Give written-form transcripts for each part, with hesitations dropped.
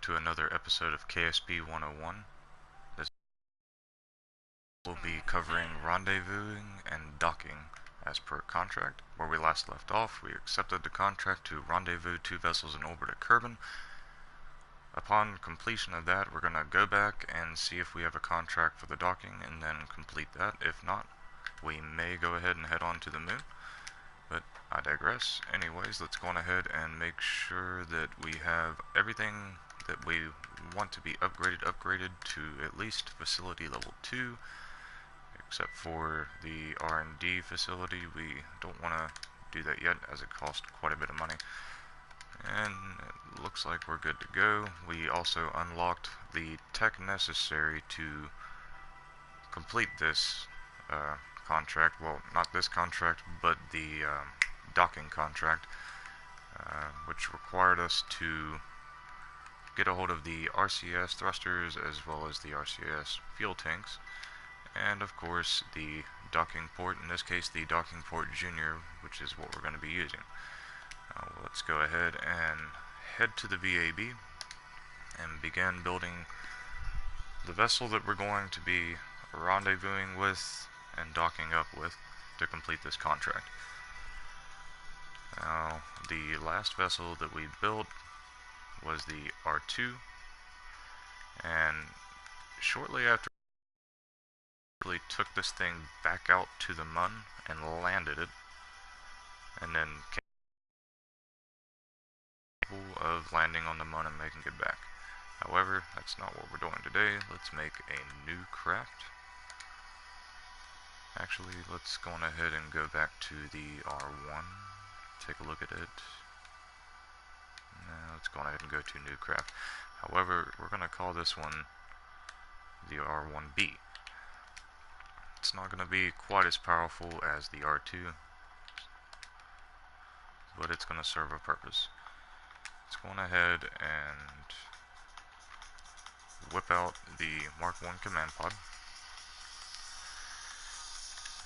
to another episode of KSP 101. This will be covering rendezvousing and docking as per contract. Where we last left off, we accepted the contract to rendezvous 2 vessels in orbit at Kerbin. Upon completion of that, we're going to go back and see if we have a contract for the docking and then complete that. If not, we may go ahead and head on to the moon. But I digress. Anyways, let's go on ahead and make sure that we have everything that we want to be upgraded to at least facility level 2, except for the R&D facility. We don't want to do that yet as it costs quite a bit of money. And it looks like we're good to go. We also unlocked the tech necessary to complete this contract. Well, not this contract, but the docking contract, which required us to get a hold of the RCS thrusters as well as the RCS fuel tanks, and of course the docking port, in this case the docking port junior, which is what we're going to be using. Let's go ahead and head to the VAB and begin building the vessel that we're going to be rendezvousing with and docking up with to complete this contract. Now, the last vessel that we built was the R2, and shortly after we took this thing back out to the Mun and landed it, and then capable of landing on the Mun and making it back. However, that's not what we're doing today. Let's make a new craft. Actually, let's go on ahead and go back to the R1, take a look at it. Now let's go on ahead and go to new craft. However, we're going to call this one the R1B. It's not going to be quite as powerful as the R2, but it's going to serve a purpose. Let's go on ahead and whip out the Mark 1 command pod.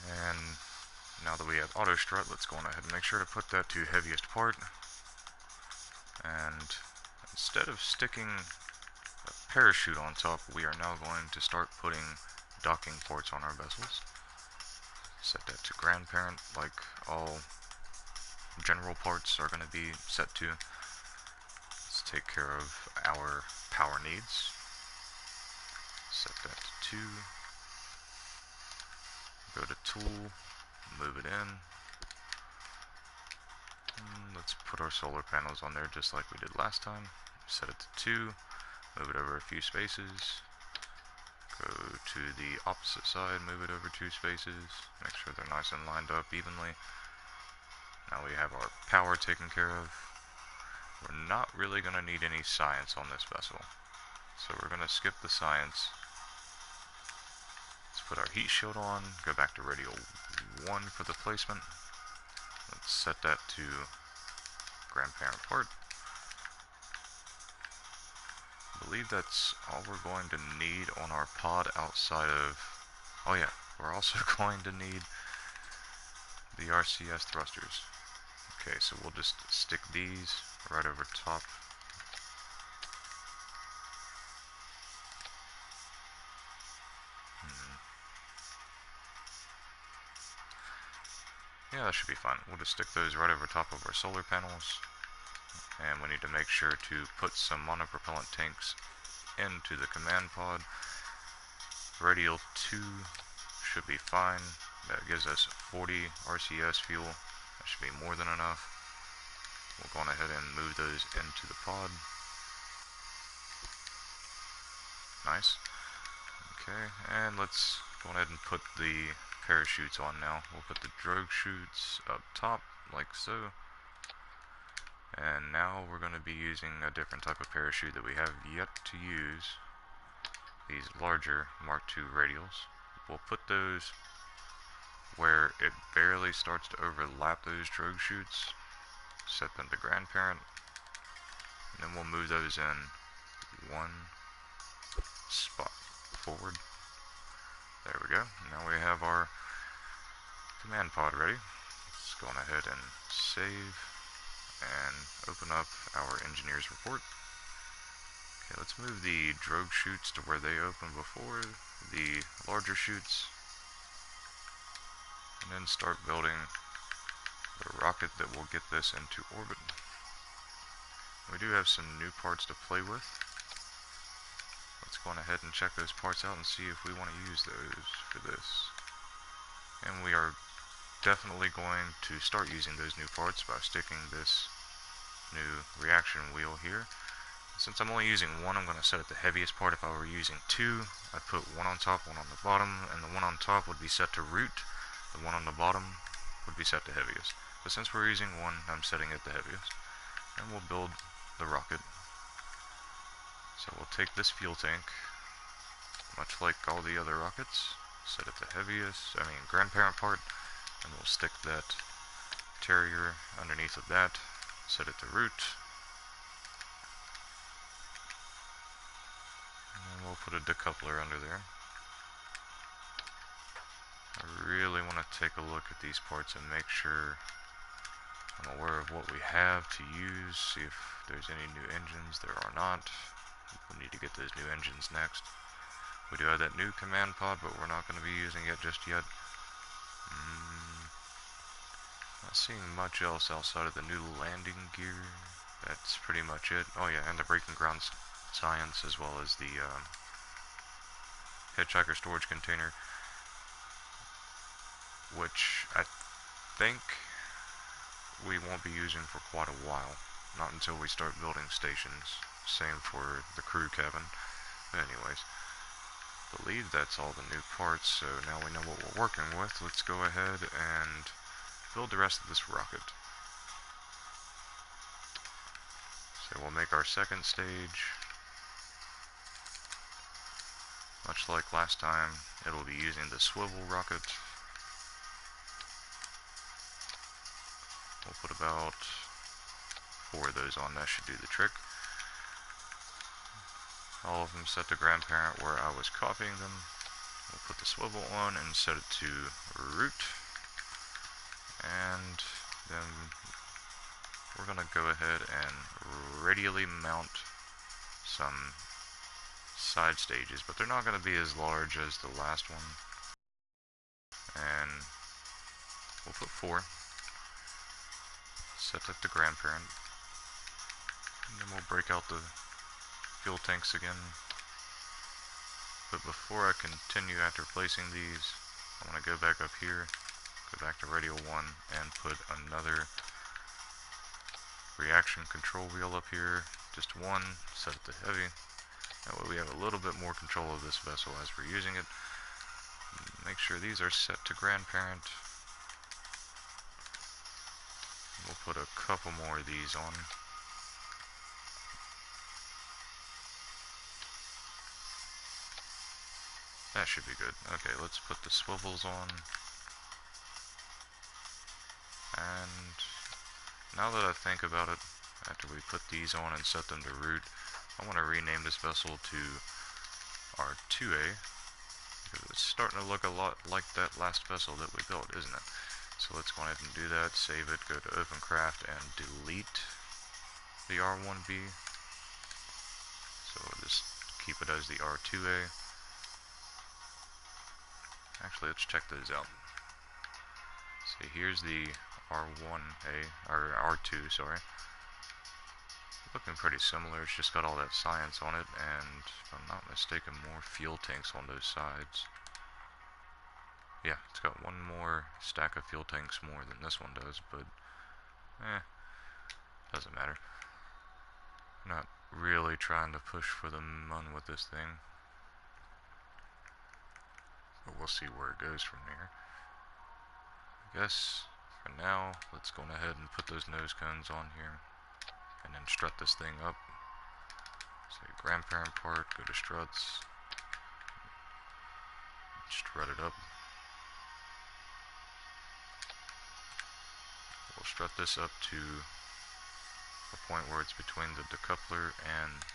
And now that we have auto strut, let's go on ahead and make sure to put that to heaviest part. And instead of sticking a parachute on top, we are now going to start putting docking ports on our vessels. Set that to grandparent, like all general parts are going to be set to. Let's take care of our power needs. Set that to 2. Go to tool, move it in. Let's put our solar panels on there just like we did last time. Set it to 2, move it over a few spaces. Go to the opposite side, move it over 2 spaces. Make sure they're nice and lined up evenly. Now we have our power taken care of. We're not really going to need any science on this vessel, so we're going to skip the science. Let's put our heat shield on, go back to radial 1 for the placement. Let's set that to grandparent port. I believe that's all we're going to need on our pod outside of... Oh yeah, we're also going to need the RCS thrusters. Okay, so we'll just stick these right over top. Yeah, that should be fine. We'll just stick those right over top of our solar panels. And we need to make sure to put some monopropellant tanks into the command pod. Radial 2 should be fine. That gives us 40 RCS fuel. That should be more than enough. We'll go on ahead and move those into the pod. Nice. Okay, and let's go ahead and put the parachutes on now. We'll put the drogue chutes up top, like so. And now we're going to be using a different type of parachute that we have yet to use. These larger Mark II radials. We'll put those where it barely starts to overlap those drogue chutes. Set them to grandparent. And then we'll move those in 1 spot forward. There we go. Now we have our command pod ready. Let's go on ahead and save and open up our engineer's report. Okay, let's move the drogue chutes to where they open before the larger chutes, and then start building the rocket that will get this into orbit. We do have some new parts to play with. Let's go on ahead and check those parts out and see if we want to use those for this. And we are definitely going to start using those new parts by sticking this new reaction wheel here. Since I'm only using one, I'm going to set it the heaviest part. If I were using two, I'd put one on top, one on the bottom, and the one on top would be set to root. The one on the bottom would be set to heaviest. But since we're using one, I'm setting it the heaviest. And we'll build the rocket. So we'll take this fuel tank, much like all the other rockets, set it to grandparent part, and we'll stick that Terra underneath of that, set it to root, and then we'll put a decoupler under there. I really want to take a look at these parts and make sure I'm aware of what we have to use, see if there's any new engines. There are not. We need to get those new engines next. We do have that new command pod, but we're not going to be using it just yet. Not seeing much else outside of the new landing gear. That's pretty much it. Oh yeah, and the breaking ground science, as well as the hitchhiker storage container, which I think we won't be using for quite a while. Not until we start building stations. Same for the crew cabin. But anyways, I believe that's all the new parts, so now we know what we're working with. Let's go ahead and build the rest of this rocket. So we'll make our second stage. Much like last time, it'll be using the swivel rocket. We'll put about 4 of those on. That should do the trick. All of them set to grandparent where I was copying them. We'll put the swivel on and set it to root. And then we're going to go ahead and radially mount some side stages, but they're not going to be as large as the last one. And we'll put 4. Set it to grandparent. And then we'll break out the fuel tanks again. But before I continue after placing these, I want to go back up here, go back to radio 1, and put another reaction control wheel up here. Just one, set it to heavy. That way we have a little bit more control of this vessel as we're using it. Make sure these are set to grandparent. We'll put a couple more of these on. That should be good. Okay, let's put the swivels on. And now that I think about it, after we put these on and set them to root, I want to rename this vessel to R2A, because it's starting to look a lot like that last vessel that we built, isn't it? So let's go ahead and do that, save it, go to OpenCraft, and delete the R1B. So we'll just keep it as the R2A. Actually, let's check those out. So here's the R1A, or R2, sorry. Looking pretty similar, it's just got all that science on it, and if I'm not mistaken, more fuel tanks on those sides. Yeah, it's got one more stack of fuel tanks more than this one does, but doesn't matter. I'm not really trying to push for the moon with this thing, but we'll see where it goes from here. I guess for now, let's go ahead and put those nose cones on here, and then strut this thing up. So grandparent part, go to struts, strut it up. We'll strut this up to a point where it's between the decoupler and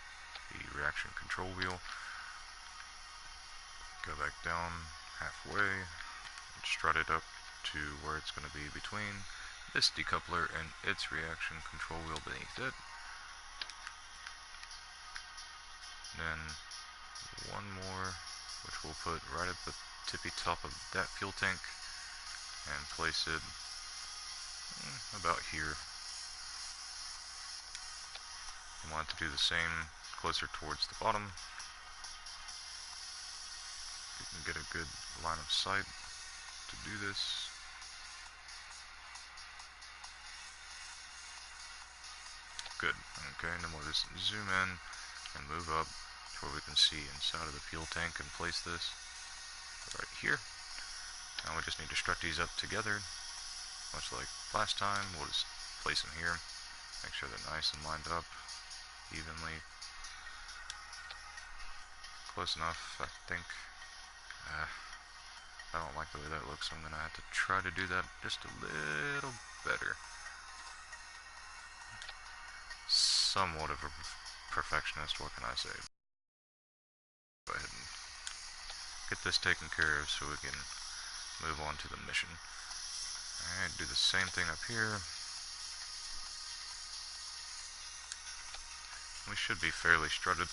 the reaction control wheel. Go back down halfway and strut it up to where it's going to be between this decoupler and its reaction control wheel beneath it. Then one more, which we'll put right at the tippy top of that fuel tank and place it about here. I want to do the same closer towards the bottom. You can get a good line of sight to do this. Good. Okay, and then we'll just zoom in and move up to where we can see inside of the fuel tank and place this right here. Now we just need to strut these up together, much like last time. We'll just place them here, make sure they're nice and lined up evenly. Close enough, I think. I don't like the way that looks, so I'm going to have to try to do that just a little better. Somewhat of a perfectionist, what can I say? Go ahead and get this taken care of so we can move on to the mission. Alright, do the same thing up here. We should be fairly strutted.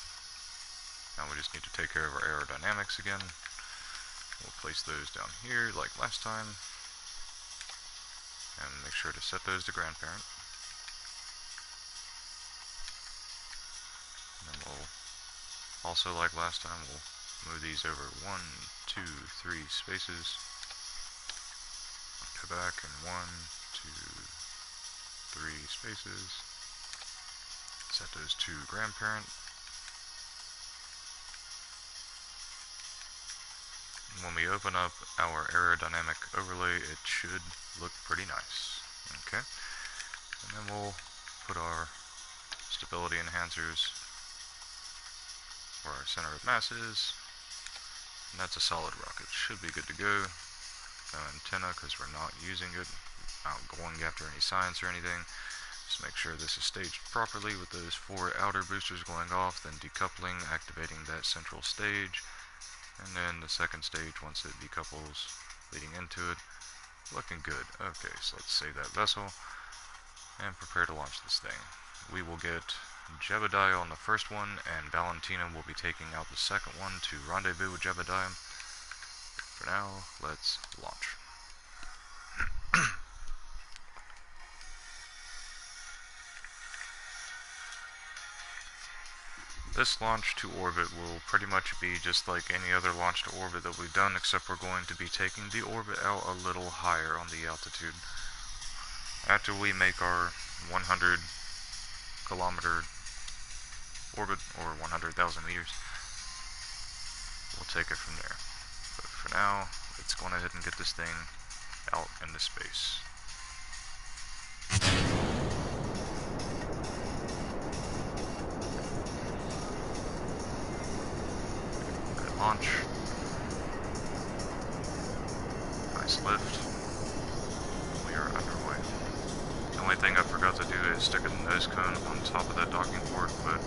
Now we just need to take care of our aerodynamics again. We'll place those down here like last time. And make sure to set those to grandparent. And then we'll, also like last time, we'll move these over 1, 2, 3 spaces. Go back and 1, 2, 3 spaces. Set those to grandparent. When we open up our aerodynamic overlay, it should look pretty nice. Okay, and then we'll put our stability enhancers where our center of mass is, and that's a solid rocket. Should be good to go. No antenna because we're not using it, not going after any science or anything. Just make sure this is staged properly with those 4 outer boosters going off, then decoupling, activating that central stage. And then the second stage, once it decouples, leading into it, looking good. Okay, so let's save that vessel and prepare to launch this thing. We will get Jebediah on the first one, and Valentina will be taking out the second one to rendezvous with Jebediah. For now, let's launch. This launch to orbit will pretty much be just like any other launch to orbit that we've done, except we're going to be taking the orbit out a little higher on the altitude. After we make our 100 kilometer orbit, or 100,000 meters, we'll take it from there. But for now, let's go ahead and get this thing out into space. Launch. Nice lift. We are underway. The only thing I forgot to do is stick a nose cone on top of that docking port, but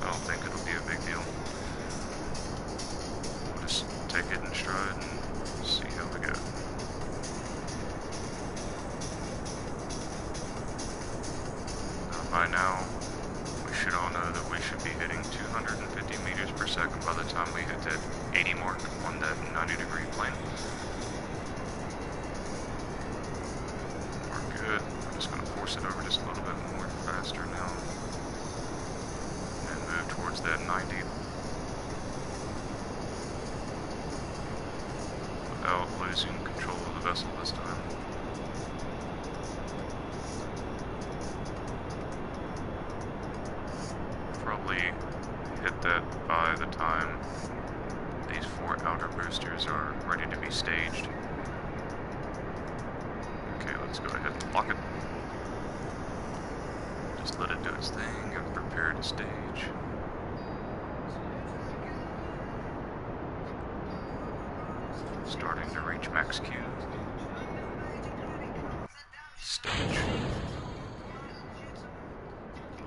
I don't think it'll be a big deal. We'll just take it in stride and see how we go. By now, we should all know that we should be hitting 250 meters per second by the time we hit that 80 mark on that 90-degree plane. We're good. I'm just going to force it over just a little bit more faster now. And move towards that 90. Without losing control of the vessel this time. Probably hit that by the time these 4 outer boosters are ready to be staged. Okay, let's go ahead and lock it. Just let it do its thing and prepare to stage. Starting to reach max Q. Stage.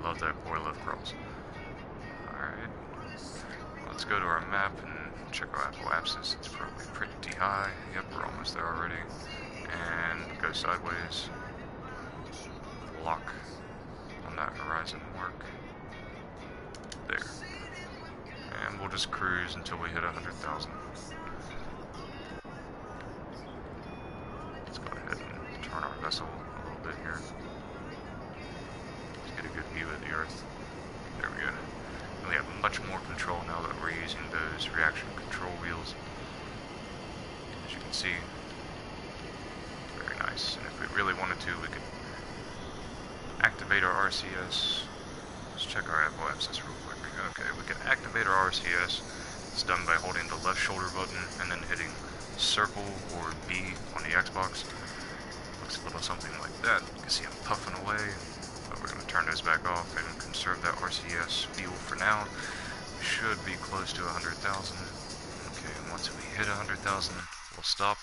Love that boy lift cross. Alright, let's go to our map and check our Apple Apps. It's probably pretty high. Yep, we're almost there already. And go sideways. Lock on that horizon mark. There. And we'll just cruise until we hit 100,000. Let's go ahead and turn our vessel a little bit here. Let's get a good view of the Earth. There we go. And we have much more control now that we're using those reaction control wheels. As you can see, very nice. And if we really wanted to, we could activate our RCS. Let's check our apoapsis real quick. Okay, we can activate our RCS. It's done by holding the left shoulder button and then hitting circle or B on the Xbox. Looks a little something like that. You can see I'm puffing away, but we're going to turn those back off and conserve that RCS fuel for now. We should be close to 100,000. Okay, and once we hit 100,000, we'll stop.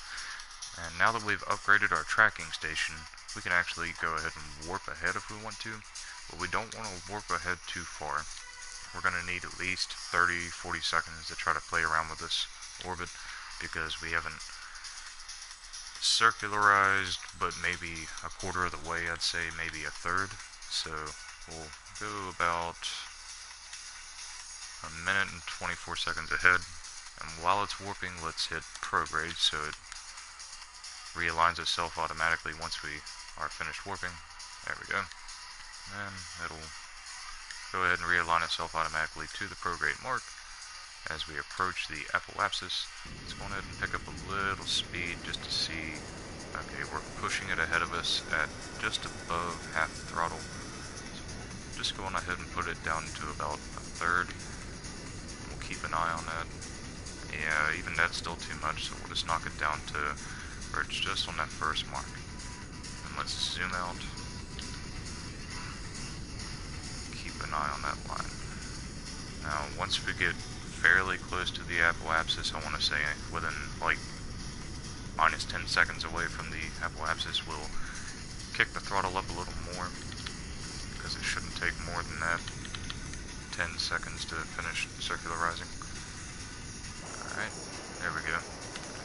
And now that we've upgraded our tracking station, we can actually go ahead and warp ahead if we want to, but we don't want to warp ahead too far. We're going to need at least 30-40 seconds to try to play around with this orbit, because we haven't circularized but maybe a quarter of the way, I'd say maybe a third. So we'll go about a minute and 24 seconds ahead, and while it's warping, let's hit prograde so it realigns itself automatically once we are finished warping. There we go. And it'll go ahead and realign itself automatically to the prograde mark. As we approach the apoapsis, let's go ahead and pick up a little speed just to see. Okay, we're pushing it ahead of us at just above half the throttle. So just go on ahead and put it down to about a third. We'll keep an eye on that. Yeah, even that's still too much, so we'll just knock it down to where it's just on that first mark. And let's zoom out. Keep an eye on that line. Now, once we get fairly close to the apoapsis, I want to say within like minus 10 seconds away from the apoapsis, we'll kick the throttle up a little more, because it shouldn't take more than that 10 seconds to finish circularizing. Alright, there we go.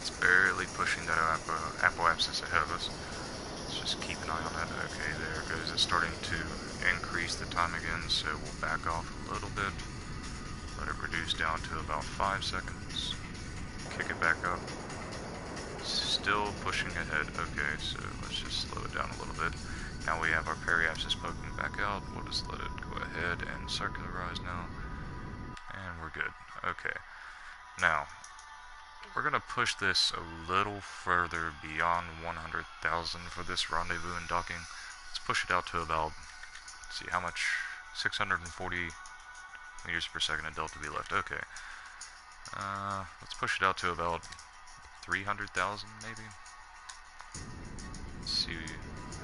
It's barely pushing that apoapsis ahead of us. Let's just keep an eye on that. Okay, there it goes. It's starting to increase the time again, so we'll back off a little bit. Let it reduce down to about 5 seconds. Kick it back up. Still pushing ahead. Okay, so let's just slow it down a little bit. Now we have our periapsis poking back out. We'll just let it go ahead and circularize now. And we're good. Okay. Now, we're going to push this a little further beyond 100,000 for this rendezvous and docking. Let's push it out to about, let's see how much, 640 meters per second of delta V left. Okay. Let's push it out to about 300,000 maybe. Let's see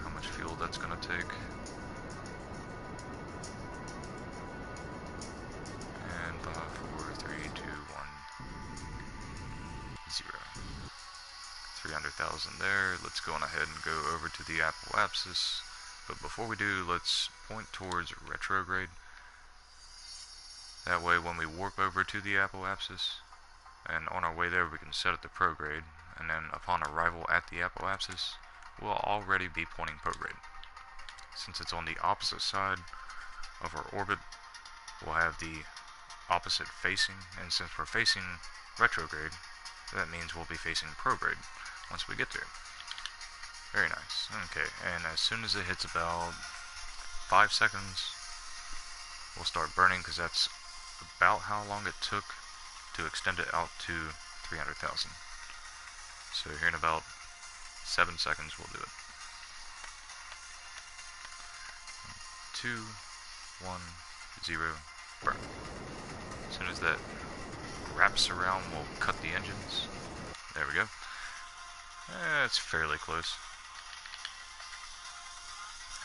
how much fuel that's going to take. And 5, 4, 3, 2, 1, 0. 300,000 there. Let's go on ahead and go over to the apoapsis. But before we do, let's point towards retrograde. That way when we warp over to the apoapsis, and on our way there we can set it to prograde, and then upon arrival at the apoapsis, we'll already be pointing prograde. Since it's on the opposite side of our orbit, we'll have the opposite facing, and since we're facing retrograde, that means we'll be facing prograde once we get there. Very nice. Okay, and as soon as it hits about 5 seconds, we'll start burning, because that's about how long it took to extend it out to 300,000. So here in about 7 seconds we'll do it. 2, 1, 0, burn. As soon as that wraps around, we'll cut the engines. There we go. It's fairly close.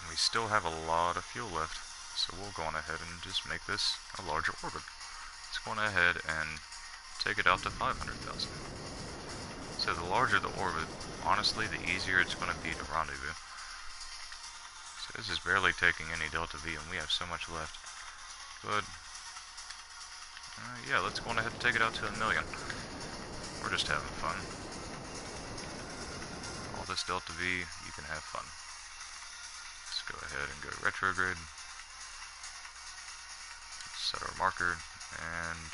And we still have a lot of fuel left, so we'll go on ahead and just make this a larger orbit. Let's go on ahead and take it out to 500,000. So the larger the orbit, honestly, the easier it's going to be to rendezvous. So this is barely taking any delta V, and we have so much left. But yeah, let's go on ahead and take it out to 1,000,000. We're just having fun. All this delta V, you can have fun. Let's go ahead and go retrograde. Set our marker, and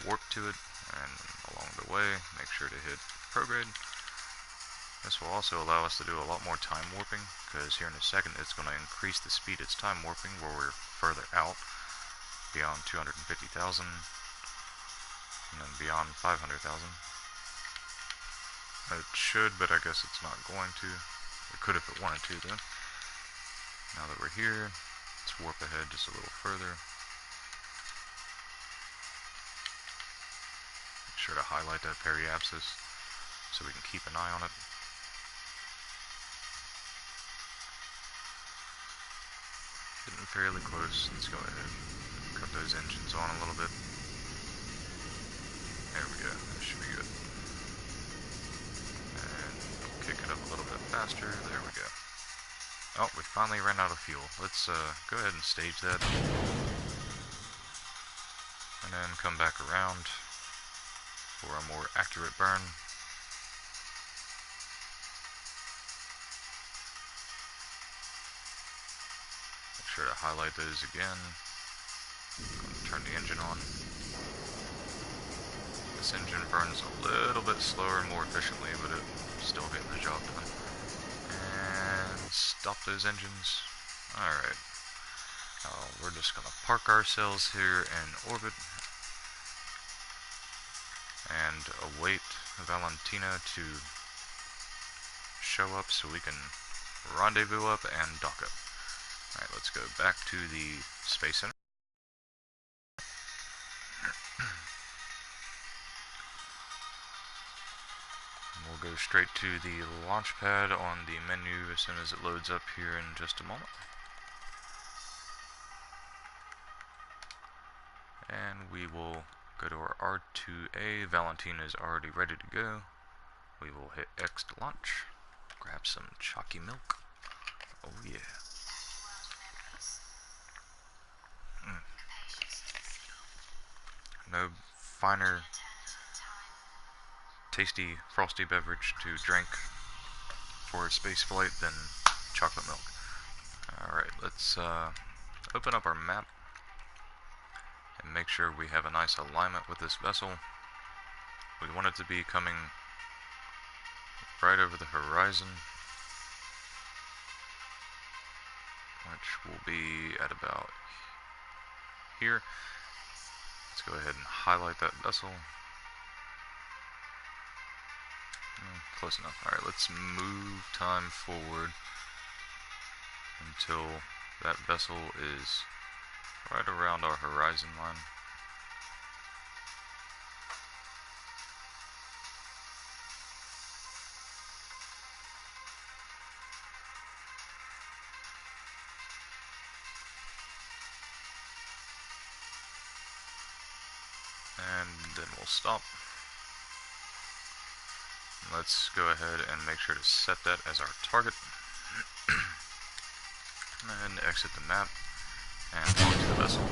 warp to it, and along the way, make sure to hit prograde. This will also allow us to do a lot more time warping, because here in a second it's going to increase the speed it's time warping where we're further out, beyond 250,000, and then beyond 500,000. It should, but I guess it's not going to. It could if it wanted to, though. Now that we're here, let's warp ahead just a little further. Make sure to highlight that periapsis so we can keep an eye on it. Getting fairly close. Let's go ahead and cut those engines on a little bit. There we go. That should be good. And kick it up a little bit faster. There we go. Oh, we finally ran out of fuel. Let's go ahead and stage that. And then come back around for a more accurate burn. Make sure to highlight those again. Turn the engine on. This engine burns a little bit slower and more efficiently, but it's still getting the job done. And stop those engines. Alright. Now we're just going to park ourselves here in orbit and await Valentina to show up so we can rendezvous up and dock up. Alright, let's go back to the Space Center. We'll go straight to the launch pad on the menu as soon as it loads up here in just a moment. And we will go to our R2A. Valentina is already ready to go. We will hit X to launch. Grab some chalky milk. Oh yeah. No finer, tasty, frosty beverage to drink for a space flight than chocolate milk. Alright, let's open up our map and make sure we have a nice alignment with this vessel. We want it to be coming right over the horizon, which will be at about here. Let's go ahead and highlight that vessel. Close enough. Alright, let's move time forward until that vessel is right around our horizon line. And then we'll stop. Let's go ahead and make sure to set that as our target. And exit the map and launch the vessel.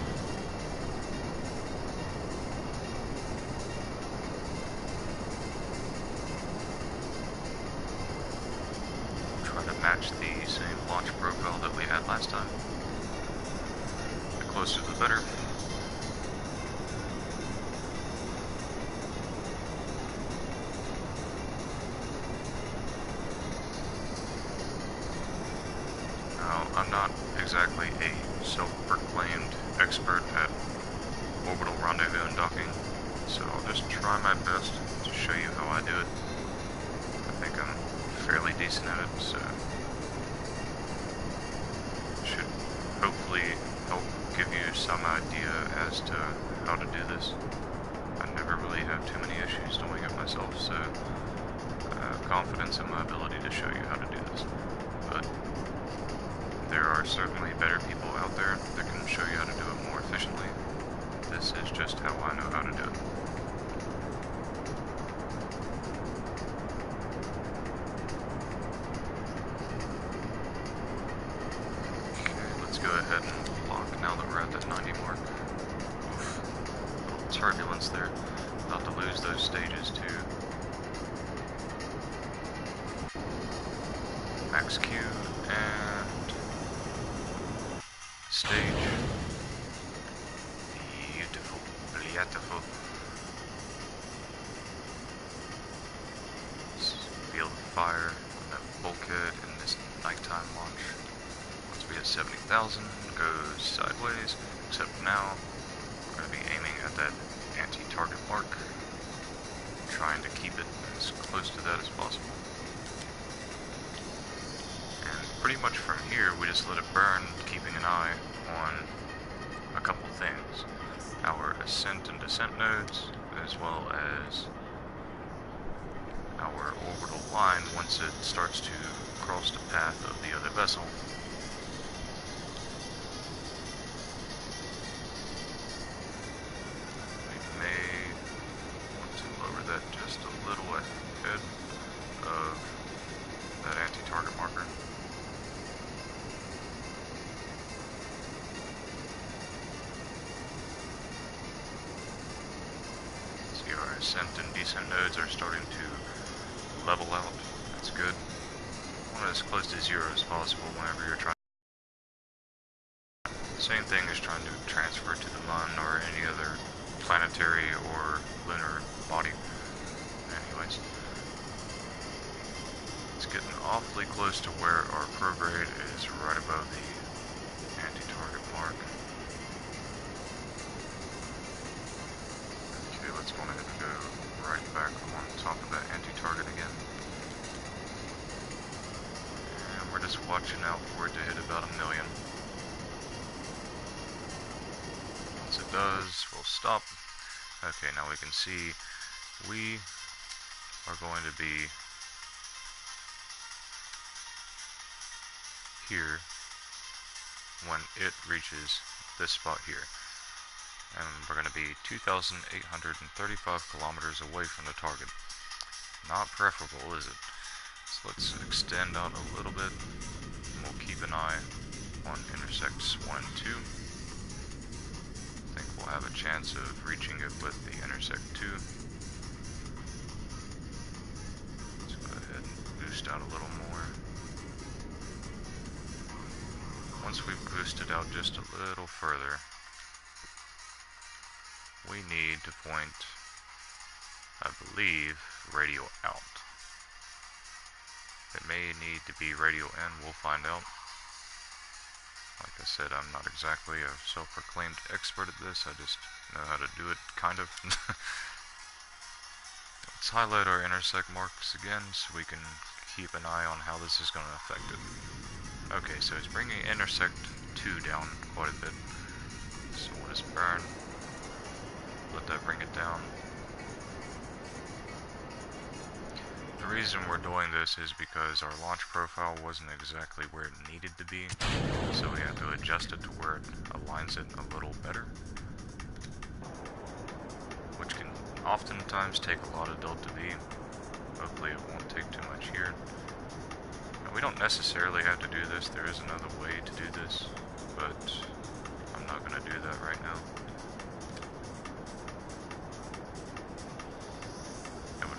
Try to match the same launch profile that we had last time. The closer the better. I'm not exactly a self-proclaimed expert at orbital rendezvous and docking, so I'll just try my best to show you how I do it. I think I'm fairly decent at it, so should hopefully help give you some idea as to how to do this. I never really have too many issues doing it myself, so I have confidence in my ability to show you how to do this. But there are certainly better people out there that can show you how to do it more efficiently. This is just how I know how to do it. Okay, let's go ahead and lock now that we're at that 90 mark. Oof. A little turbulence there. About to lose those stages too. Max Q and stage. Beautiful, beautiful. launch. Once we hit 70,000, goes sideways, except now we're going to be aiming at that anti-target mark, trying to keep it as close to that as possible. And pretty much from here, we just let it burn, keeping an eye on a couple things. Our ascent and descent nodes, as well as our orbital line once it starts to cross the path of the other vessel. We may want to lower that just a little ahead of that anti-target marker. See, our ascent and descent nodes are starting to level out. That's good. I want it as close to 0 as possible whenever you're trying. Same thing as trying to transfer to the Mun or any other planetary or lunar body. Anyways, it's getting awfully close to where our prograde is right above the anti-target mark. Okay, let's go ahead and go right back on top of that anti-target again. And we're just watching out for it to hit about 1 million. Once it does, we'll stop. Okay, now we can see we are going to be here when it reaches this spot here. And we're going to be 2,835 kilometers away from the target. Not preferable, is it? So let's extend out a little bit. And we'll keep an eye on intersects 1 and 2. I think we'll have a chance of reaching it with the intersect 2. Let's go ahead and boost out a little more. Once we've boosted out just a little further, we need to point, I believe, radio out. It may need to be radio in, we'll find out. Like I said, I'm not exactly a self-proclaimed expert at this, I just know how to do it, kind of. Let's highlight our intersect marks again so we can keep an eye on how this is going to affect it. Okay, so it's bringing intersect 2 down quite a bit. So we'll just burn. Let that bring it down. The reason we're doing this is because our launch profile wasn't exactly where it needed to be, so we have to adjust it to where it aligns it a little better, which can oftentimes take a lot of delta V. Hopefully it won't take too much here. Now, we don't necessarily have to do this, there is another way to do this, but I'm not going to do that right now.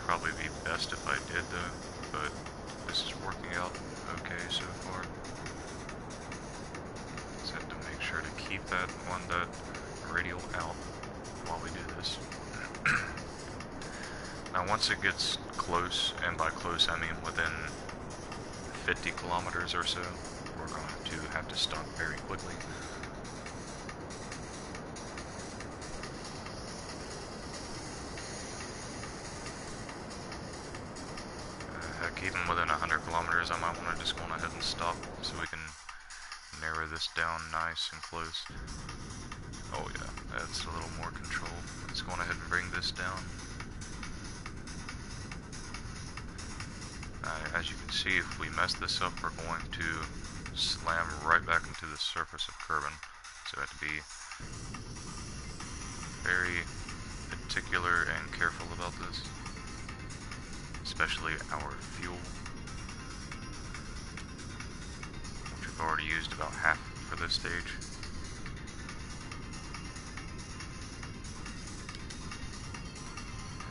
Probably be best if I did though, but this is working out okay so far. Just have to make sure to keep that on that radial out while we do this. Now once it gets close, and by close I mean within 50 kilometers or so, we're going to have to stop very quickly. Even within 100 kilometers, I might want to just go on ahead and stop so we can narrow this down nice and close. Oh yeah, that's a little more control. Let's go on ahead and bring this down. As you can see, if we mess this up, we're going to slam right back into the surface of Kerbin. So we have to be very particular and careful about this. Especially our fuel, which we've already used about half for this stage.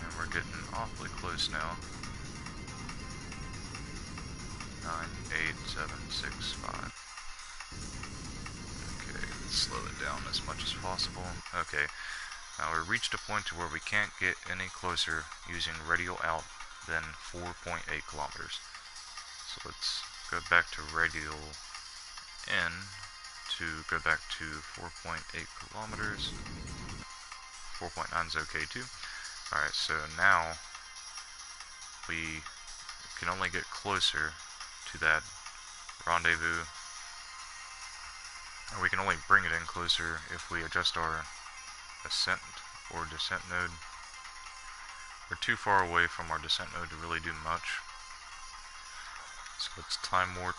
And we're getting awfully close now. 9, 8, 7, 6, 5. Okay, let's slow it down as much as possible. Okay, now we reached a point to where we can't get any closer using radial out than 4.8 kilometers. So let's go back to radial in to go back to 4.8 kilometers. 4.9 is okay too. Alright, so now we can only get closer to that rendezvous, or we can only bring it in closer if we adjust our ascent or descent node. We're too far away from our descent node to really do much. So let's time warp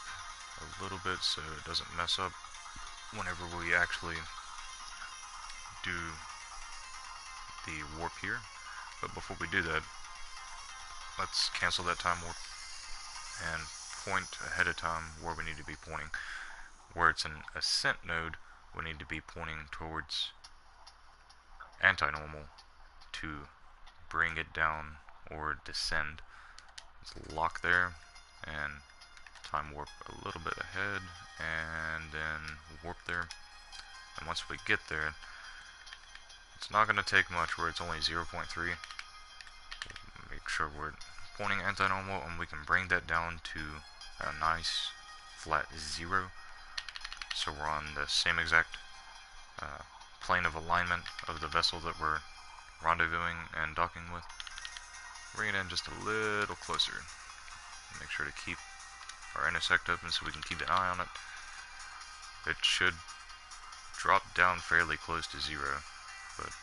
a little bit so it doesn't mess up whenever we actually do the warp here. But before we do that, let's cancel that time warp and point ahead of time where we need to be pointing. Where it's an ascent node, we need to be pointing towards anti-normal to bring it down or descend. Let's lock there and time warp a little bit ahead and then warp there. And once we get there, it's not going to take much where it's only 0.3. Make sure we're pointing anti-normal and we can bring that down to a nice flat 0. So we're on the same exact plane of alignment of the vessel that we're rendezvousing and docking with. Bring it in just a little closer. Make sure to keep our intersect open so we can keep an eye on it. It should drop down fairly close to 0, but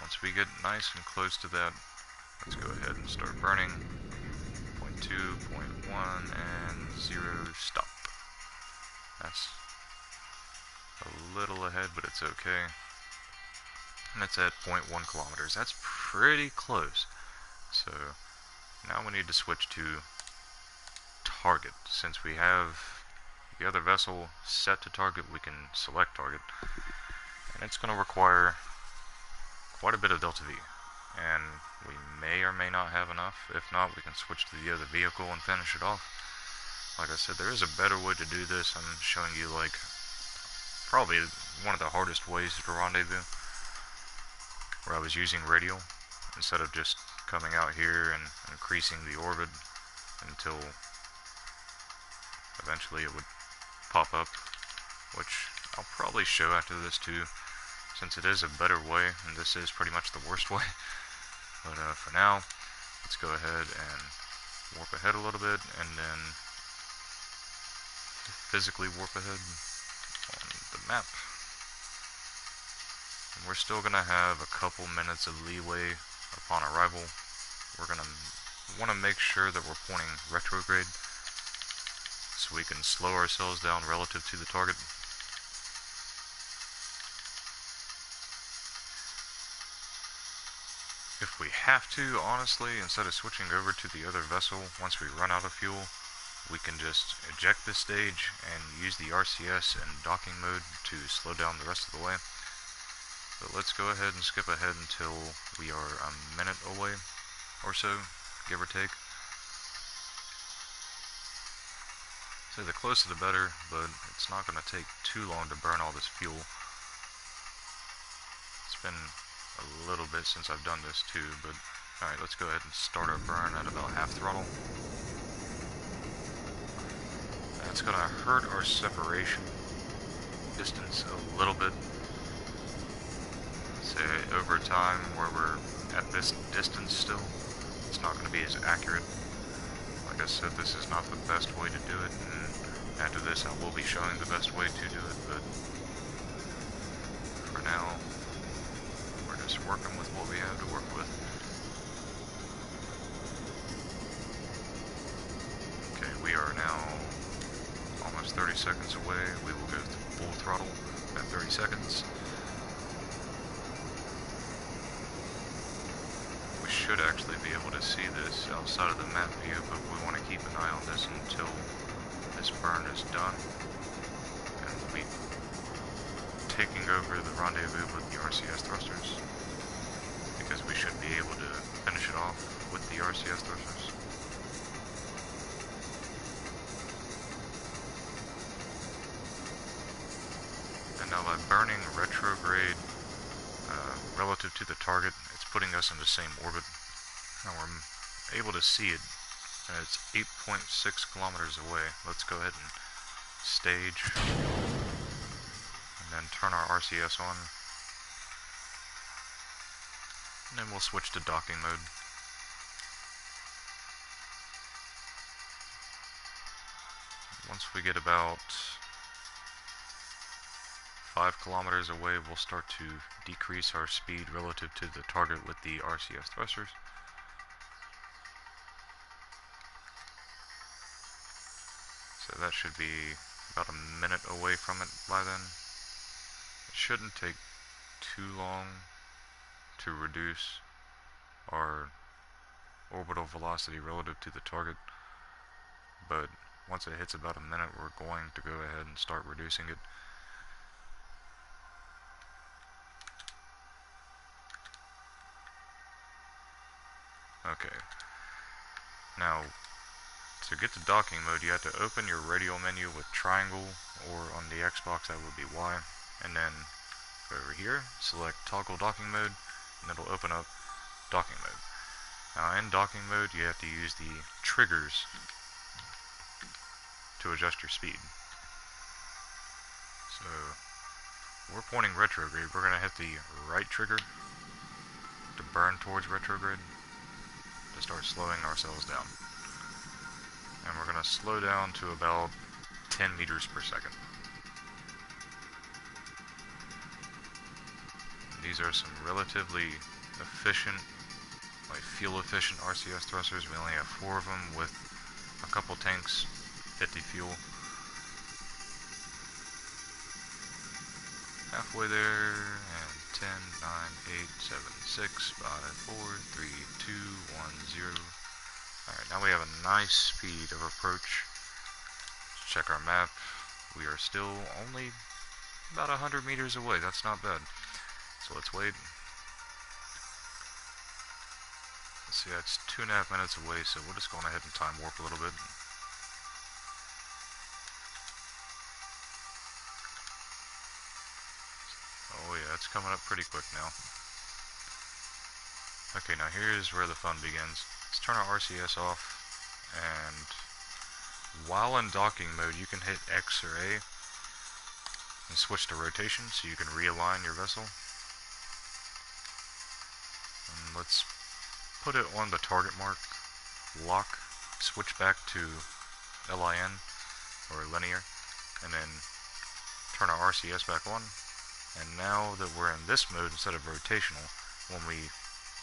once we get nice and close to that, let's go ahead and start burning. 0.2, 0.1, and 0, stop. That's a little ahead, but it's okay. And it's at 0.1 kilometers. That's pretty close. So now we need to switch to target. Since we have the other vessel set to target, we can select target. And it's going to require quite a bit of delta V. And we may or may not have enough. If not, we can switch to the other vehicle and finish it off. Like I said, there is a better way to do this. I'm showing you like probably one of the hardest ways to rendezvous, where I was using radial instead of just coming out here and increasing the orbit until eventually it would pop up, which I'll probably show after this too, since it is a better way and this is pretty much the worst way. But for now, let's go ahead and warp ahead a little bit and then physically warp ahead on the map. And we're still going to have a couple minutes of leeway upon arrival. We're going to want to make sure that we're pointing retrograde so we can slow ourselves down relative to the target. If we have to, honestly, instead of switching over to the other vessel, once we run out of fuel, we can just eject this stage and use the RCS and docking mode to slow down the rest of the way. But let's go ahead and skip ahead until we are a minute away or so, give or take. So the closer the better, but it's not going to take too long to burn all this fuel. It's been a little bit since I've done this too, but alright, let's go ahead and start our burn at about half throttle. That's going to hurt our separation distance a little bit. Say over time, where we're at this distance still, it's not going to be as accurate. Like I said, this is not the best way to do it, and after this I will be showing the best way to do it, but for now, we're just working with what we have to work with. Okay, we are now almost 30 seconds away. We will go full throttle at 30 seconds. We should actually be able to see this outside of the map view, but we want to keep an eye on this until this burn is done. And we'll be taking over the rendezvous with the RCS thrusters, because we should be able to finish it off with the RCS thrusters. And now by burning retrograde relative to the target, it's putting us in the same orbit. Now we're able to see it, and it's 8.6 kilometers away. Let's go ahead and stage. then turn our RCS on, and then we'll switch to docking mode. Once we get about 5 kilometers away, we'll start to decrease our speed relative to the target with the RCS thrusters. So that should be about a minute away from it by then. It shouldn't take too long to reduce our orbital velocity relative to the target, but once it hits about a minute, we're going to go ahead and start reducing it. Okay, now to get to docking mode, you have to open your radio menu with triangle, or on the Xbox that would be Y, and then go over here, select toggle docking mode, and it'll open up docking mode. Now in docking mode, you have to use the triggers to adjust your speed. So we're pointing retrograde. We're going to hit the right trigger to burn towards retrograde to start slowing ourselves down. And we're going to slow down to about 10 meters per second. These are some relatively efficient, like fuel efficient RCS thrusters. We only have 4 of them with a couple tanks, 50 fuel. Halfway there, and 10, 9, 8, 7, 6, 5, 4, 3, 2, 1, 0. Alright, now we have a nice speed of approach. Let's check our map. We are still only about 100 meters away. That's not bad. So let's wait. Let's see, that's 2.5 minutes away, so we'll just go ahead and time warp a little bit. Oh yeah, it's coming up pretty quick now. Okay, now here's where the fun begins. Let's turn our RCS off, and while in docking mode, you can hit X or A and switch to rotation so you can realign your vessel. And let's put it on the target mark, lock, switch back to LIN, or linear, and then turn our RCS back on. And now that we're in this mode instead of rotational, when we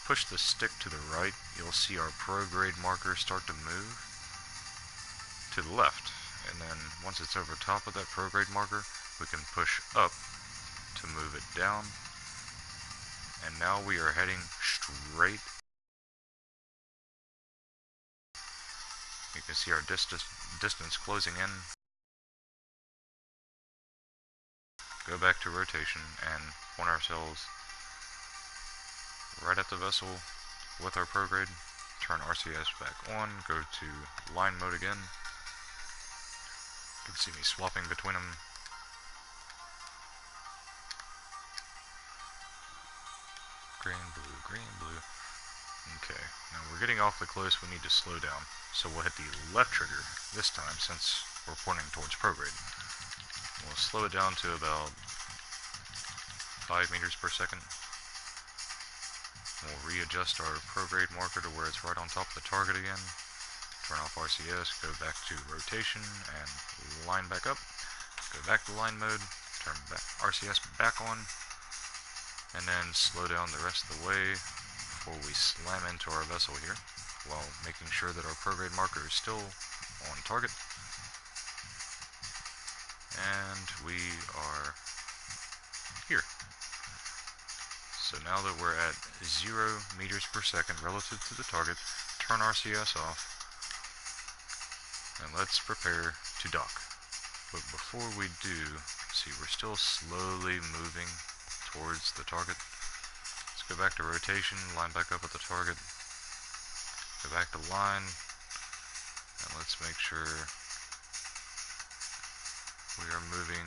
push the stick to the right, you'll see our prograde marker start to move to the left. And then once it's over top of that prograde marker, we can push up to move it down. And now we are heading straight. You can see our distance closing in. Go back to rotation and point ourselves right at the vessel with our prograde. Turn RCS back on, go to line mode again. You can see me swapping between them. Green, blue. Okay, now we're getting awfully close, we need to slow down. So we'll hit the left trigger this time since we're pointing towards prograde. We'll slow it down to about 5 meters per second. We'll readjust our prograde marker to where it's right on top of the target again. Turn off RCS, go back to rotation and line back up. Go back to line mode, turn back RCS back on, and then slow down the rest of the way before we slam into our vessel here, while making sure that our prograde marker is still on target. And we are here. So now that we're at 0 meters per second relative to the target, turn RCS off, and let's prepare to dock. But before we do, see, we're still slowly moving towards the target. Let's go back to rotation, line back up at the target, go back to line, and let's make sure we are moving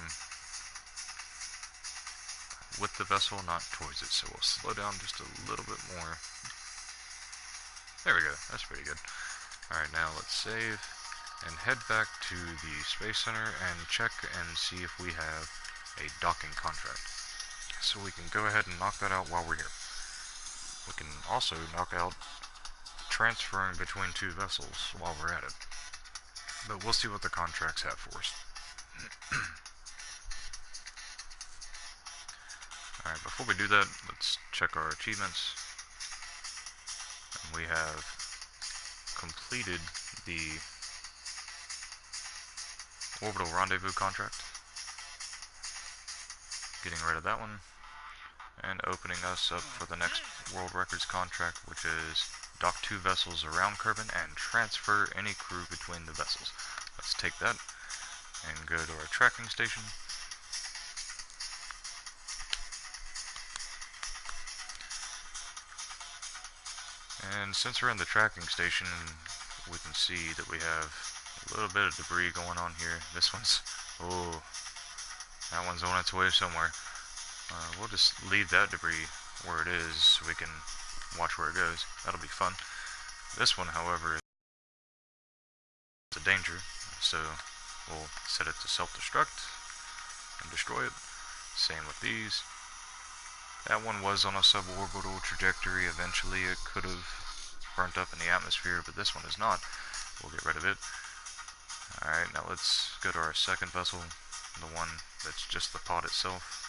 with the vessel, not towards it. So we'll slow down just a little bit more. There we go, that's pretty good. Alright, now let's save and head back to the Space Center and check and see if we have a docking contract. So we can go ahead and knock that out while we're here. We can also knock out transferring between two vessels while we're at it. But we'll see what the contracts have for us. Alright, before we do that, let's check our achievements. And we have completed the orbital rendezvous contract. Getting rid of that one. And opening us up for the next world records contract, which is dock 2 vessels around Kerbin and transfer any crew between the vessels. Let's take that and go to our tracking station. And since we're in the tracking station, we can see that we have a little bit of debris going on here. This one's, oh, that one's on its way somewhere. We'll just leave that debris where it is so we can watch where it goes. That'll be fun. This one, however, is a danger, so we'll set it to self-destruct and destroy it. Same with these. That one was on a suborbital trajectory. Eventually it could have burnt up in the atmosphere, but this one is not. We'll get rid of it. Alright, now let's go to our second vessel, the one that's just the pod itself,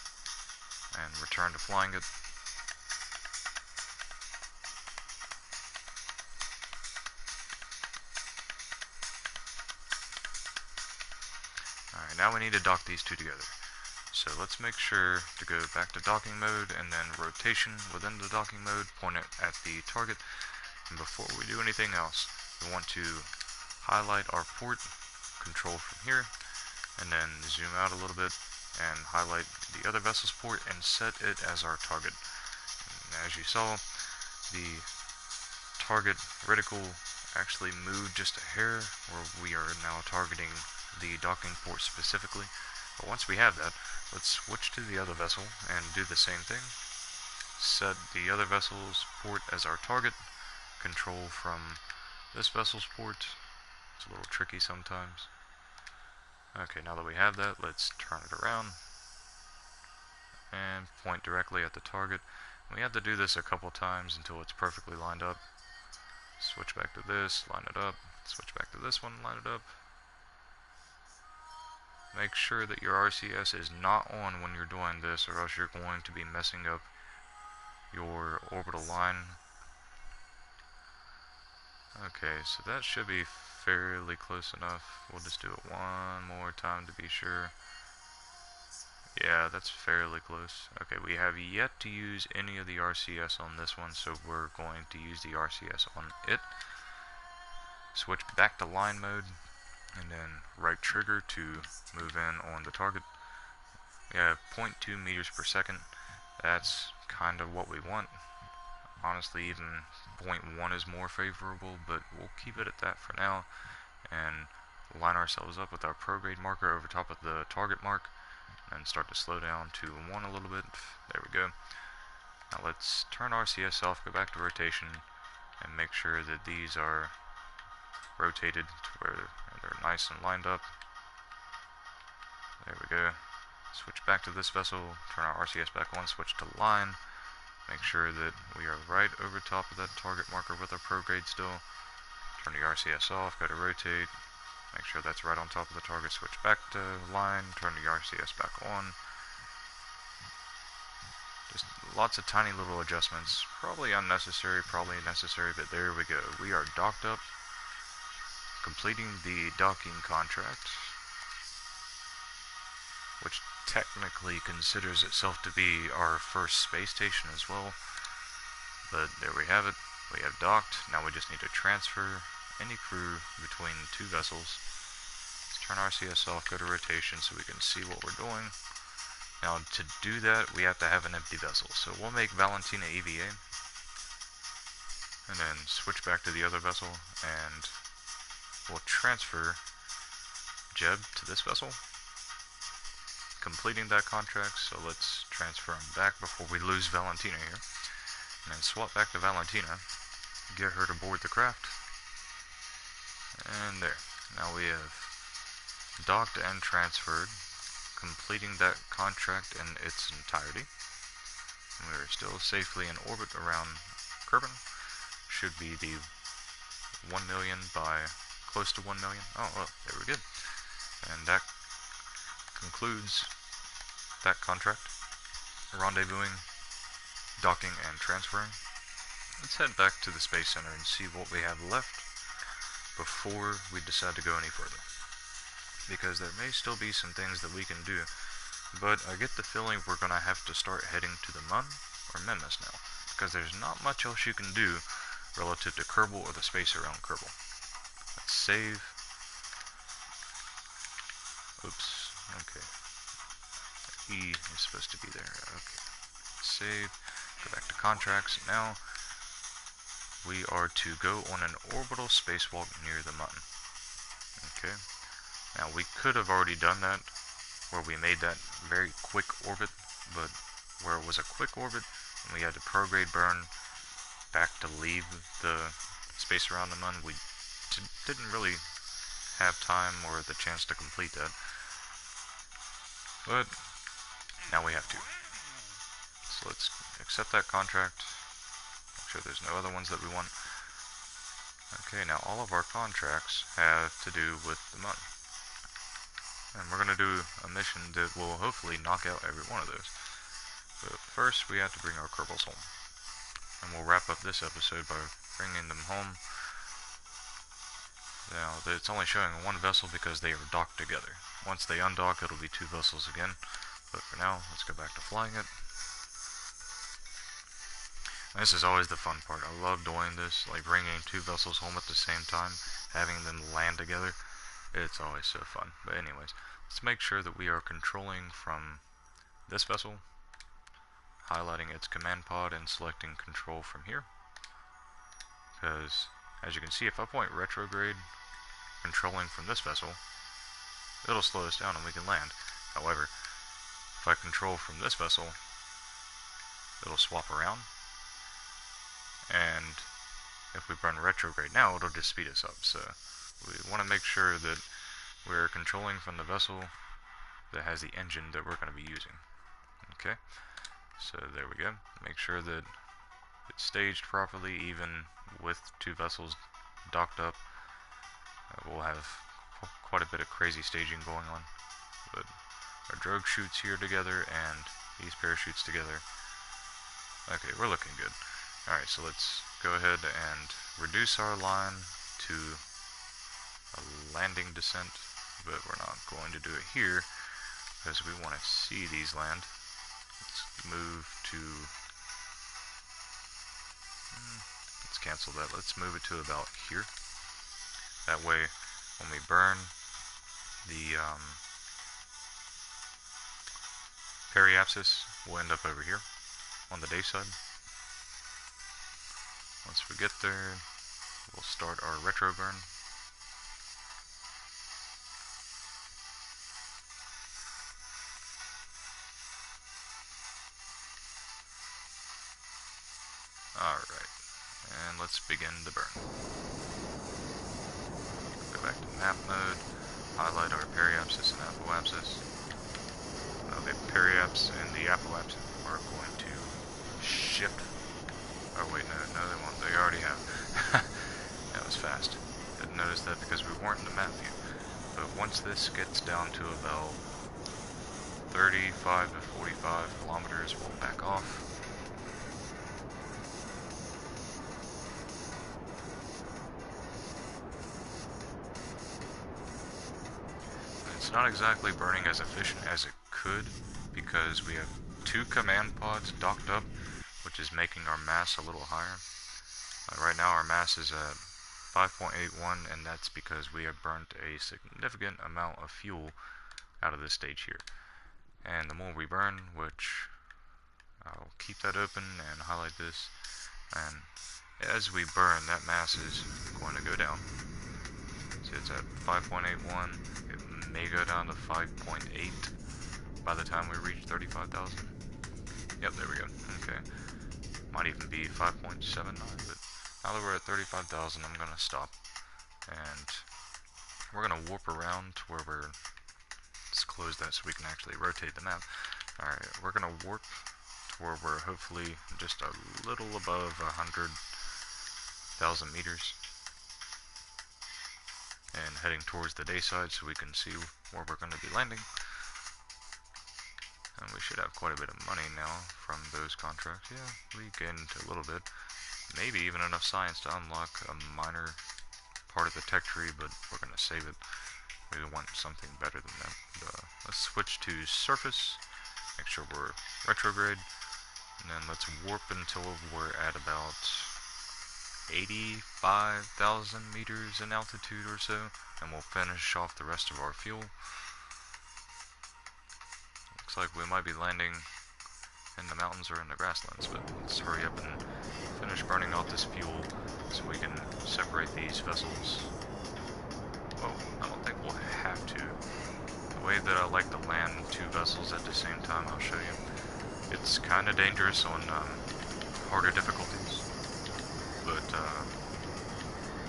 and return to flying it. Alright, now we need to dock these two together. So let's make sure to go back to docking mode and then rotation within the docking mode, point it at the target. And before we do anything else, we want to highlight our port, control from here, and then zoom out a little bit and highlight the other vessel's port and set it as our target. And as you saw, the target reticle actually moved just a hair, where we are now targeting the docking port specifically. But once we have that, let's switch to the other vessel and do the same thing. Set the other vessel's port as our target, control from this vessel's port. It's a little tricky sometimes. Okay, now that we have that, let's turn it around and point directly at the target. We have to do this a couple times until it's perfectly lined up. Switch back to this, line it up, switch back to this one, line it up. Make sure that your RCS is not on when you're doing this, or else you're going to be messing up your orbital line. Okay, so that should be fairly close enough. We'll just do it one more time to be sure. Yeah, that's fairly close. Okay, we have yet to use any of the RCS on this one, so we're going to use the RCS on it. Switch back to line mode, and then right trigger to move in on the target. We have 0.2 meters per second. That's kind of what we want. Honestly, even 0.1 is more favorable, but we'll keep it at that for now and line ourselves up with our prograde marker over top of the target mark and start to slow down to 1 a little bit. There we go. Now let's turn RCS off, go back to rotation, and make sure that these are rotated to where they're nice and lined up. There we go. Switch back to this vessel, turn our RCS back on, switch to line. Make sure that we are right over top of that target marker with our prograde still. Turn the RCS off, go to rotate. Make sure that's right on top of the target, switch back to line, turn the RCS back on. Just lots of tiny little adjustments. Probably unnecessary, probably necessary, but there we go. We are docked up, completing the docking contract, which technically considers itself to be our first space station as well. But there we have it. We have docked. Now we just need to transfer any crew between two vessels. Let's turn RCS off, go to rotation so we can see what we're doing. Now to do that, we have to have an empty vessel. So we'll make Valentina EVA, and then switch back to the other vessel, and we'll transfer Jeb to this vessel, completing that contract. So let's transfer him back before we lose Valentina here, and then swap back to Valentina, get her to board the craft, and there. Now we have docked and transferred completing that contract in its entirety. We're still safely in orbit around Kerbin. Should be the 1 million by close to 1 million. Oh, well, there we go. And that concludes that contract. Rendezvousing, docking, and transferring. Let's head back to the Space Center and see what we have left before we decide to go any further. Because there may still be some things that we can do, but I get the feeling we're going to have to start heading to the Mun or Memnis now, because there's not much else you can do relative to Kerbal or the space around Kerbal. Let's save. Oops, okay. E is supposed to be there, okay. Save, go back to contracts. Now, we are to go on an orbital spacewalk near the Mun. Okay. Now, we could have already done that, where we made that very quick orbit, but where it was a quick orbit, and we had to prograde burn back to leave the space around the Mun, we didn't really have time or the chance to complete that. But now we have to. So let's accept that contract. Make sure there's no other ones that we want. Okay, now all of our contracts have to do with the Mun. And we're going to do a mission that will hopefully knock out every one of those. But first, we have to bring our Kerbals home. And we'll wrap up this episode by bringing them home. Now, it's only showing one vessel because they are docked together. Once they undock, it'll be two vessels again. But for now, let's go back to flying it. This is always the fun part. I love doing this, like bringing two vessels home at the same time, having them land together. It's always so fun. But anyways, let's make sure that we are controlling from this vessel, highlighting its command pod and selecting control from here. Because, as you can see, if I point retrograde, controlling from this vessel, it'll slow us down and we can land. However, if I control from this vessel, it'll swap around. And if we burn retrograde now, it'll just speed us up. So we want to make sure that we're controlling from the vessel that has the engine that we're going to be using. Okay, so there we go. Make sure that it's staged properly, even with two vessels docked up. We'll have quite a bit of crazy staging going on. But our drogue chutes here together and these parachutes together. Okay, we're looking good. Alright, so let's go ahead and reduce our line to a landing descent, but we're not going to do it here because we want to see these land. Let's move to, let's cancel that. Let's move it to about here. That way, when we burn the periapsis, we'll end up over here on the day side. Once we get there, we'll start our retro burn. Alright, and let's begin the burn. Go back to map mode, highlight our periapsis and apoapsis. The periaps and the apoapsis are going to shift. Oh wait, no they won't, they already have. That was fast. Didn't notice that because we weren't in the map view. But once this gets down to about 35 to 45 kilometers, we'll back off. It's not exactly burning as efficient as it could because we have two command pods docked up, which is making our mass a little higher. Right now our mass is at 5.81, and that's because we have burnt a significant amount of fuel out of this stage here. And the more we burn, which I'll keep that open and highlight this, and as we burn, that mass is going to go down. So it's at 5.81, it may go down to 5.8 by the time we reach 35,000. Yep, there we go. Okay. Might even be 5.79, but now that we're at 35,000, I'm going to stop. And we're going to warp around to where we're close that so we can actually rotate the map. Alright, we're gonna warp to where we're hopefully just a little above 100,000 meters. And heading towards the day side so we can see where we're going to be landing. And we should have quite a bit of money now from those contracts. Yeah, we gained a little bit. Maybe even enough science to unlock a minor part of the tech tree, but we're going to save it. We want something better than that. Let's switch to surface. Make sure we're retrograde. And then let's warp until we're at about 85,000 meters in altitude or so, and we'll finish off the rest of our fuel. Looks like we might be landing in the mountains or in the grasslands, but let's hurry up and finish burning off this fuel so we can separate these vessels. Well, I don't think we'll have to. The way that I like to land two vessels at the same time, I'll show you. It's kind of dangerous on harder difficulties. But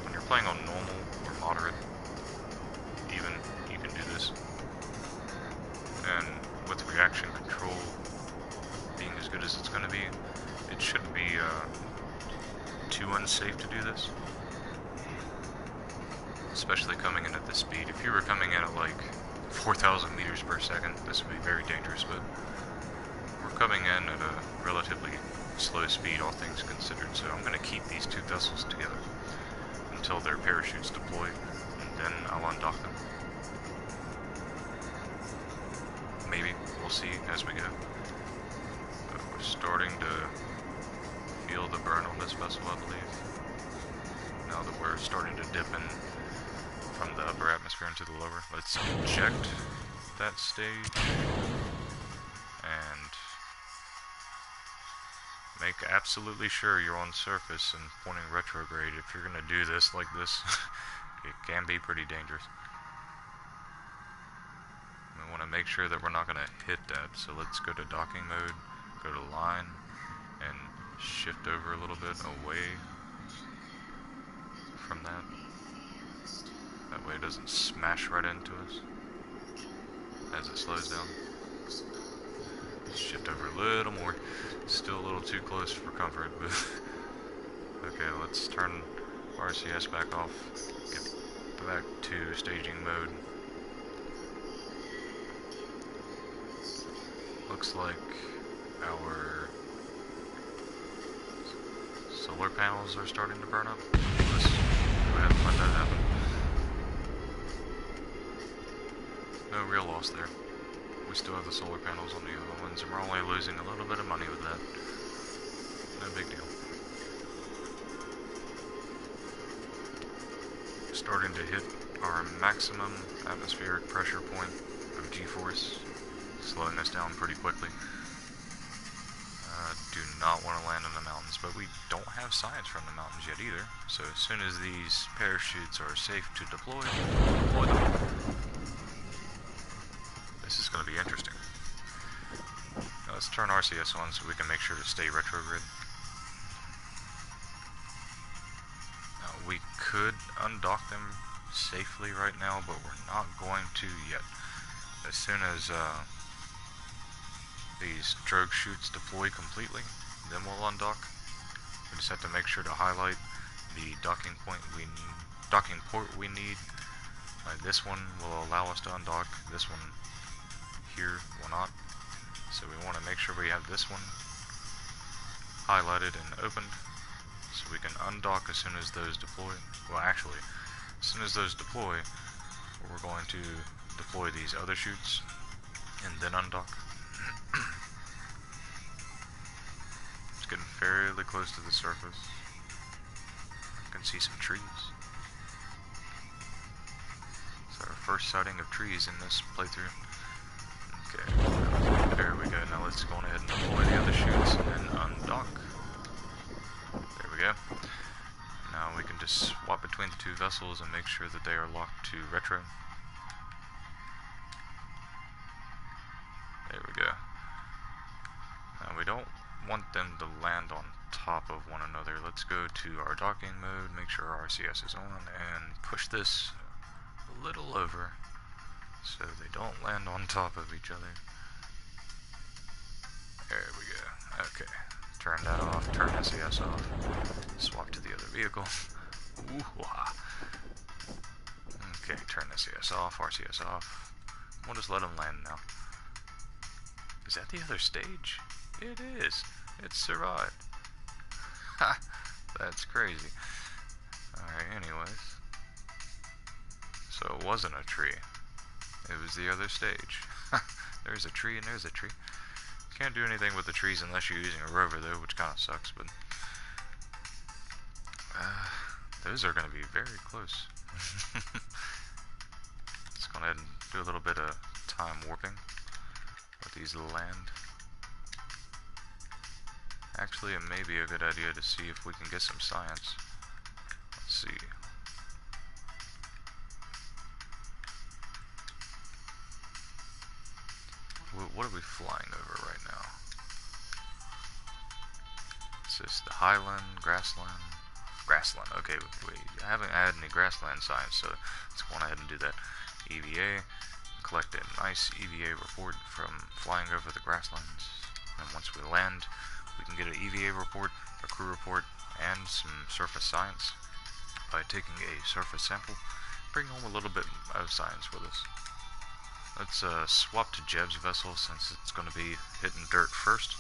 when you're playing on normal or moderate, even, you can do this. And with reaction control being as good as it's going to be, it shouldn't be too unsafe to do this. Especially coming in at this speed. If you were coming in at like 4,000 meters per second, this would be very dangerous, but we're coming in at a relatively slow speed, all things considered, so I'm going to keep these two vessels together until their parachutes deploy, and then I'll undock them. Maybe, we'll see as we go. We're starting to feel the burn on this vessel, I believe. Now that we're starting to dip in from the upper atmosphere into the lower, let's eject that stage and make absolutely sure you're on surface and pointing retrograde. If you're going to do this like this, it can be pretty dangerous. We want to make sure that we're not going to hit that, so let's go to docking mode, go to line, and shift over a little bit away from that. That way it doesn't smash right into us as it slows down. Shift over a little more. Still a little too close for comfort, but okay, let's turn RCS back off, get back to staging mode. Looks like our solar panels are starting to burn up. Let's go ahead and let that happen. No real loss there. We still have the solar panels on the other ones, and we're only losing a little bit of money with that. No big deal. Starting to hit our maximum atmospheric pressure point of G-force, slowing us down pretty quickly. Do not want to land in the mountains, but we don't have science from the mountains yet either, so as soon as these parachutes are safe to deploy, we'll deploy them. This is going to be interesting. Now let's turn RCS on so we can make sure to stay retrograde. Now we could undock them safely right now, but we're not going to yet. As soon as these drogue chutes deploy completely, then we'll undock. We just have to make sure to highlight the docking port we need. This one will allow us to undock. This one here will not. So we want to make sure we have this one highlighted and opened so we can undock as soon as those deploy. Well, actually, as soon as those deploy, we're going to deploy these other chutes and then undock. It's getting fairly close to the surface. I can see some trees. It's our first sighting of trees in this playthrough. Okay, there we go. Now let's go on ahead and deploy the other chutes and undock. There we go. Now we can just swap between the two vessels and make sure that they are locked to retro. There we go. Now we don't want them to land on top of one another. Let's go to our docking mode, make sure our RCS is on, and push this a little over so they don't land on top of each other. There we go. Okay. Turn that off, turn SAS off, swap to the other vehicle. Ooh-wah. Okay, turn SAS off, RCS off. We'll just let them land now. Is that the other stage? It is. It survived. Ha! That's crazy. Alright, anyways. So it wasn't a tree. It was the other stage. There's a tree and there's a tree. Can't do anything with the trees unless you're using a rover though, which kinda sucks, but... those are gonna be very close. Let's go ahead and do a little bit of time warping. Let these land. Actually, it may be a good idea to see if we can get some science. Let's see. What are we flying over right now? Is this the highland, grassland? Grassland. Okay, we haven't had any grassland science, so let's go on ahead and do that. EVA. Collect a nice EVA report from flying over the grasslands. And once we land, we can get an EVA report, a crew report, and some surface science by taking a surface sample. Bring home a little bit of science with us. Let's swap to Jeb's vessel since it's going to be hitting dirt first.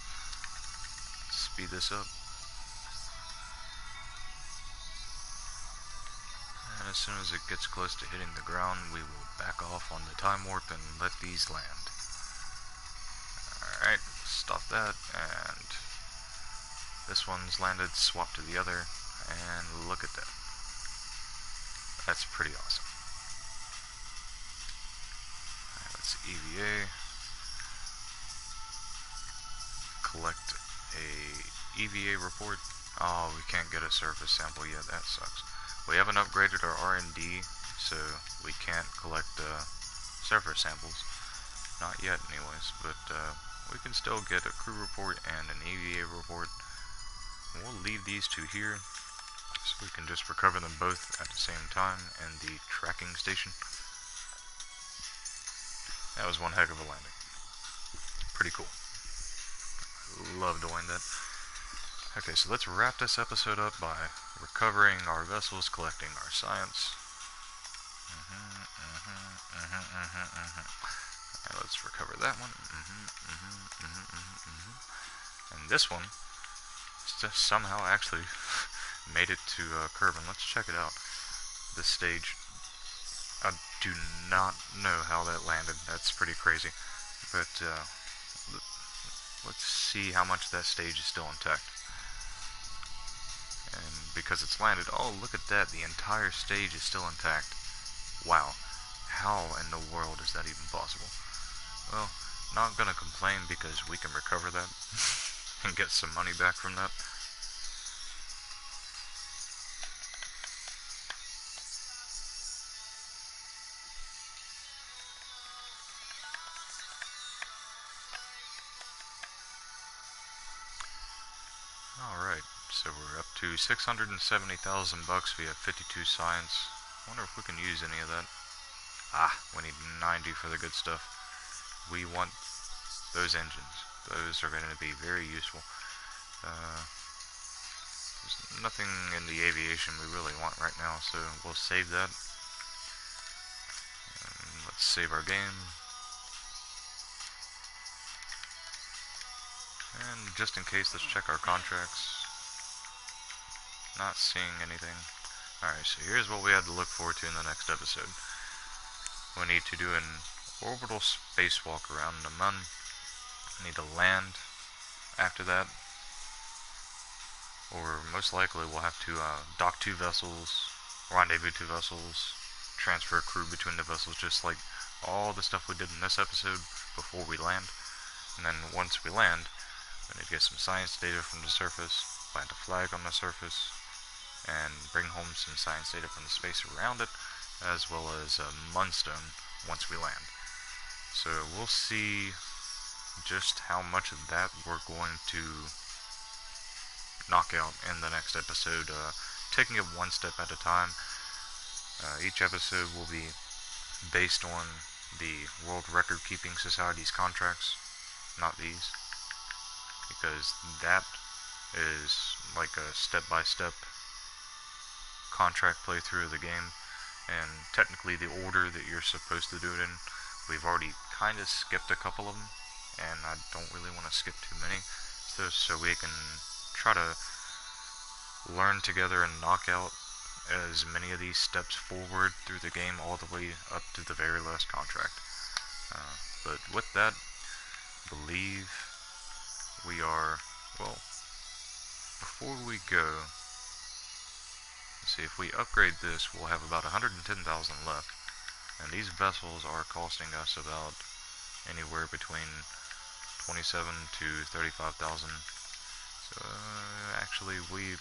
Speed this up. And as soon as it gets close to hitting the ground, we will back off on the time warp and let these land. Alright, stop that, and this one's landed, swap to the other, and look at that. That's pretty awesome. Alright, let's EVA. Collect a EVA report. Oh, we can't get a surface sample yet, that sucks. We haven't upgraded our R&D, so we can't collect surface samples. Not yet anyways, but we can still get a crew report and an EVA report. And we'll leave these two here, so we can just recover them both at the same time in the tracking station. That was one heck of a landing. Pretty cool. Love doing that. Okay, so let's wrap this episode up by recovering our vessels, collecting our science. Alright, let's recover that one. And this one just somehow actually made it to Kerbin. Let's check it out. This stage. I do not know how that landed. That's pretty crazy. But let's see how much that stage is still intact. And because it's landed, oh look at that, the entire stage is still intact. Wow, how in the world is that even possible? Well, not gonna complain because we can recover that and get some money back from that. Alright, so we're up to 670,000 bucks via 52 science. Wonder if we can use any of that. Ah, we need 90 for the good stuff. We want those engines. Those are going to be very useful. There's nothing in the aviation we really want right now, so we'll save that. Let's save our game. And just in case, let's check our contracts. Not seeing anything. Alright, so here's what we had to look forward to in the next episode. We need to do an orbital spacewalk around the Mun. We need to land after that. Or most likely we'll have to dock 2 vessels, rendezvous 2 vessels, transfer a crew between the vessels, just like all the stuff we did in this episode before we land. And then once we land, we need to get some science data from the surface, plant a flag on the surface, and bring home some science data from the space around it, as well as a Munstone once we land. So we'll see just how much of that we're going to knock out in the next episode, taking it one step at a time. Each episode will be based on the World Record Keeping Society's contracts, not these, because that is like a step-by-step contract playthrough of the game, and technically the order that you're supposed to do it in, we've already kind of skipped a couple of them, and I don't really want to skip too many, so we can try to learn together and knock out as many of these steps forward through the game all the way up to the very last contract. But with that, I believe we are, well, before we go, let's see, if we upgrade this, we'll have about 110,000 left, and these vessels are costing us about anywhere between 27 to 35,000. So actually we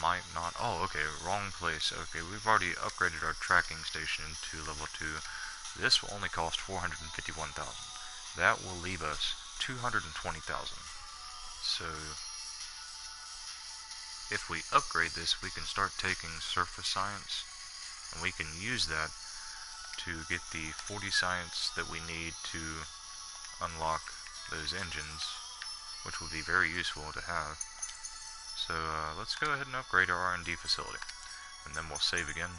might not, oh okay, wrong place. Okay, we've already upgraded our tracking station to level 2. This will only cost 451,000. That will leave us 220,000. So if we upgrade this, we can start taking surface science, and we can use that to get the 40 science that we need to unlock those engines, which will be very useful to have. So let's go ahead and upgrade our R&D facility, and then we'll save again.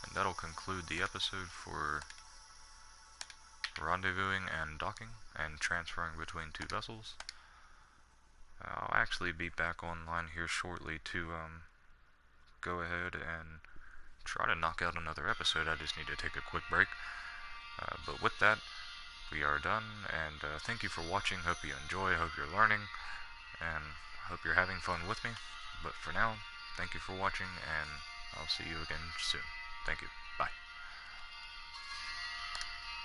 And that'll conclude the episode for rendezvousing and docking and transferring between two vessels. I'll actually be back online here shortly to go ahead and try to knock out another episode. I just need to take a quick break. But with that, we are done, and thank you for watching. Hope you enjoy, hope you're learning, and hope you're having fun with me. But for now, thank you for watching, and I'll see you again soon. Thank you. Bye.